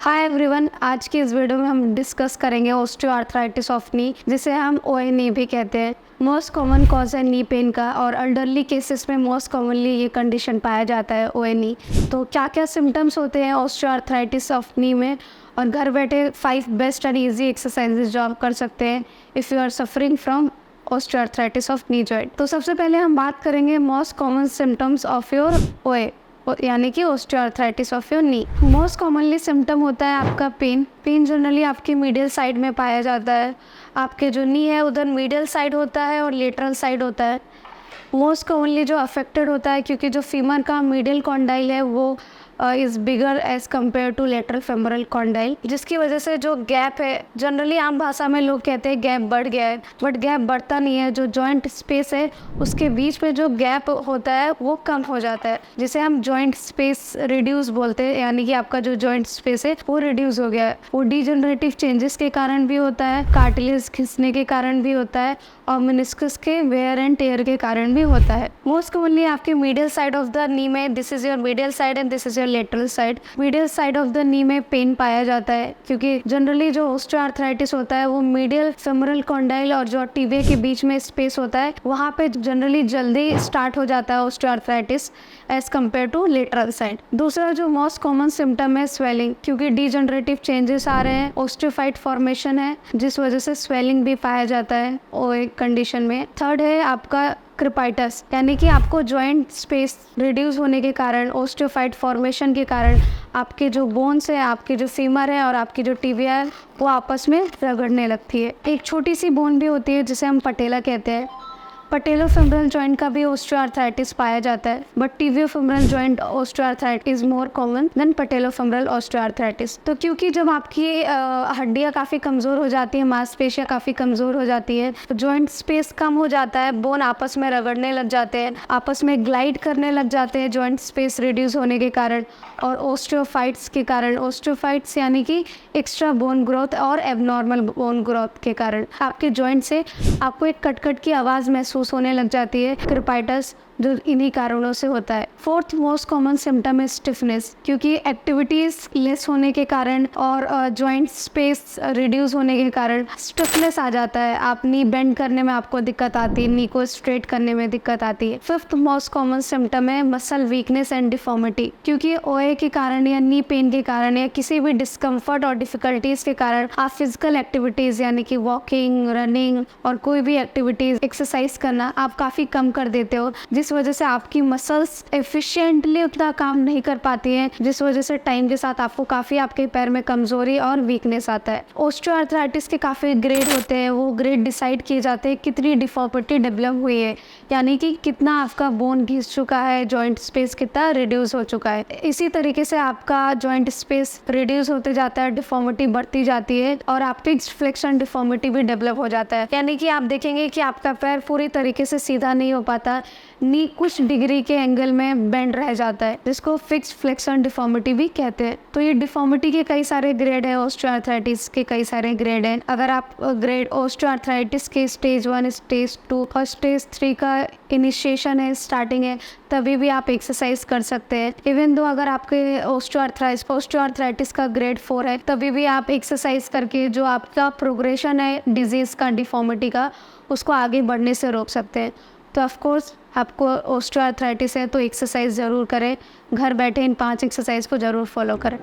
Hi everyone, आज की इस वीडियो में हम डिस्कस करेंगे ऑस्टियोआर्थराइटिस ऑफ नी, जिसे हम ओएनई भी कहते हैं। मोस्ट कॉमन कॉज है नी पेन का और एल्डरली केसेस में मोस्ट कॉमनली ये कंडीशन पाया जाता है ओएनई। तो क्या क्या सिम्टम्स होते हैं ऑस्टियोआर्थराइटिस ऑफ नी में, और घर बैठे 5 बेस्ट एंड ईजी एक्सरसाइजेज जो आप कर सकते हैं if you are suffering from osteoarthritis of knee joint. तो सबसे पहले हम बात करेंगे most common symptoms of your OA, यानी कि osteoarthritis of your knee. Most commonly symptom होता है आपका पेन जनरली आपकी मीडियल साइड में पाया जाता है। आपके जो नी है उधर मीडियल साइड होता है और लेटरल साइड होता है। मोस्ट कॉमनली जो अफेक्टेड होता है, क्योंकि जो फीमर का मीडियल कॉन्डाइल है वो is bigger as compare to lateral femoral condyle, जिसकी वजह से जो गैप है, जनरली आम भाषा में लोग कहते हैं गैप बढ़ गया है, बट गैप बढ़ता नहीं है। जो जॉइंट स्पेस है उसके बीच में जो गैप होता है वो कम हो जाता है, जिसे हम जॉइंट स्पेस रिड्यूस बोलते हैं, यानी कि आपका जो जॉइंट स्पेस है वो रिड्यूस हो गया है। वो डीजनरेटिव चेंजेस के कारण भी होता है, कार्टिलेज खिंचने के कारण भी होता है, और मेनिस्कस के वेयर एंड टेयर के कारण भी होता है। मोस्ट कॉमनली आपके medial side of the knee में, this is your medial side and this is your lateral side, medial side of the knee में पेन पाया जाता है, क्योंकि जनरली जो ऑस्टियोआर्थराइटिस होता है वो मीडियल फेमोरल कॉन्डाइल और जो टिबिया के बीच में स्पेस होता है वहाँ पे जनरली जल्दी स्टार्ट हो जाता है osteoarthritis as compare to lateral side. दूसरा जो मोस्ट कॉमन सिम्टम है स्वेलिंग, क्योंकि डीजनरेटिव चेंजेस आ रहे हैं, ऑस्टियोफाइट फॉर्मेशन है जिस वजह से स्वेलिंग भी पाया जाता है ओए कंडीशन में। थर्ड है आपका क्रिपाइटस, यानी कि आपको जॉइंट स्पेस रिड्यूस होने के कारण, ऑस्टियोफाइट फॉर्मेशन के कारण आपके जो बोन्स है, आपके जो फीमर है और आपकी जो टिबिया है वो आपस में रगड़ने लगती है। एक छोटी सी बोन भी होती है जिसे हम पटेला कहते हैं। पटेलोफेमरल जॉइंट का भी ऑस्टियोआर्थराइटिस पाया जाता है, but tibiofemoral joint osteoarthritis is more common than patellofemoral osteoarthritis. तो क्योंकि जब आपकी हड्डियाँ काफ़ी कमज़ोर हो जाती हैं, मांसपेशियाँ काफ़ी कमज़ोर हो जाती है, तो जॉइंट स्पेस कम हो जाता है, बोन आपस में रगड़ने लग जाते हैं, आपस में ग्लाइड करने लग जाते हैं जॉइंट स्पेस रिड्यूस होने के कारण और ऑस्टियोफाइट्स के कारण। ऑस्टियोफाइट्स यानी कि एक्स्ट्रा बोन ग्रोथ और एबनॉर्मल बोन ग्रोथ के कारण आपके जॉइंट से आपको एक कटकट की आवाज़ महसूस होने लग जाती है, क्रिपाइटस, जो इन्हीं कारणों से होता है। फोर्थ मोस्ट कॉमन सिम्टम है स्टिफनेस, क्योंकि एक्टिविटीज लेस होने के कारण और जॉइंट स्पेस रिड्यूस होने के कारण स्टिफनेस आ जाता है। आप नी बेंड करने में आपको दिक्कत आती है, नी को स्ट्रेट करने में दिक्कत आती है। फिफ्थ मोस्ट कॉमन सिम्टम है मसल वीकनेस एंड डिफॉर्मिटी, क्योंकि ओए के कारण या नी पेन के कारण या किसी भी डिस्कम्फर्ट और डिफिकल्टीज के कारण आप फिजिकल एक्टिविटीज यानी कि वॉकिंग, रनिंग और कोई भी एक्टिविटीज, एक्सरसाइज करना आप काफ़ी कम कर देते हो, जिस वजह से आपकी मसल्स एफिशिएंटली उतना काम नहीं कर पाती हैं, जिस वजह से टाइम के साथ आपको काफ़ी आपके पैर में कमज़ोरी और वीकनेस आता है। ऑस्टियोआर्थराइटिस के काफ़ी ग्रेड होते हैं, वो ग्रेड डिसाइड किए जाते हैं कितनी डिफॉर्मिटी डेवलप हुई है, यानी कि कितना आपका बोन घिस चुका है, जॉइंट स्पेस कितना रिड्यूस हो चुका है। इसी तरीके से आपका जॉइंट स्पेस रिड्यूस होते जाता है, डिफॉर्मिटी बढ़ती जाती है और आप फिक्स्ड फ्लेक्शन डिफॉर्मिटी भी डेवलप हो जाता है, यानी कि आप देखेंगे कि आपका पैर पूरी तरीके से सीधा नहीं हो पाता, नी कुछ डिग्री के एंगल में बेंड रह जाता है, जिसको फिक्स्ड फ्लेक्शन डिफॉर्मिटी भी कहते हैं। तो ये डिफॉर्मिटी के कई सारे ग्रेड है, ऑस्टियोआर्थराइटिस के कई सारे ग्रेड हैं। अगर आप ग्रेड ऑस्टियोआर्थराइटिस के स्टेज 1, स्टेज 2 और स्टेज 3 का इनिशिएशन है, स्टार्टिंग है, तभी भी आप एक्सरसाइज कर सकते हैं। इवन दो अगर आपके ऑस्टियोआर्थराइटिस का ग्रेड 4 है, तभी भी आप एक्सरसाइज करके जो आपका प्रोग्रेशन है डिजीज़ का, डिफॉर्मिटी का, उसको आगे बढ़ने से रोक सकते हैं। तो ऑफकोर्स आपको ऑस्टियोआर्थराइटिस है तो एक्सरसाइज ज़रूर करें, घर बैठे इन 5 एक्सरसाइज को ज़रूर फॉलो करें।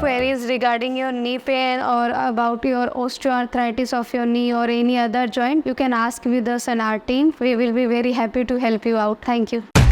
queries regarding your knee pain or about your osteoarthritis of your knee or any other joint, you can ask with us and our team. We will be very happy to help you out. Thank you.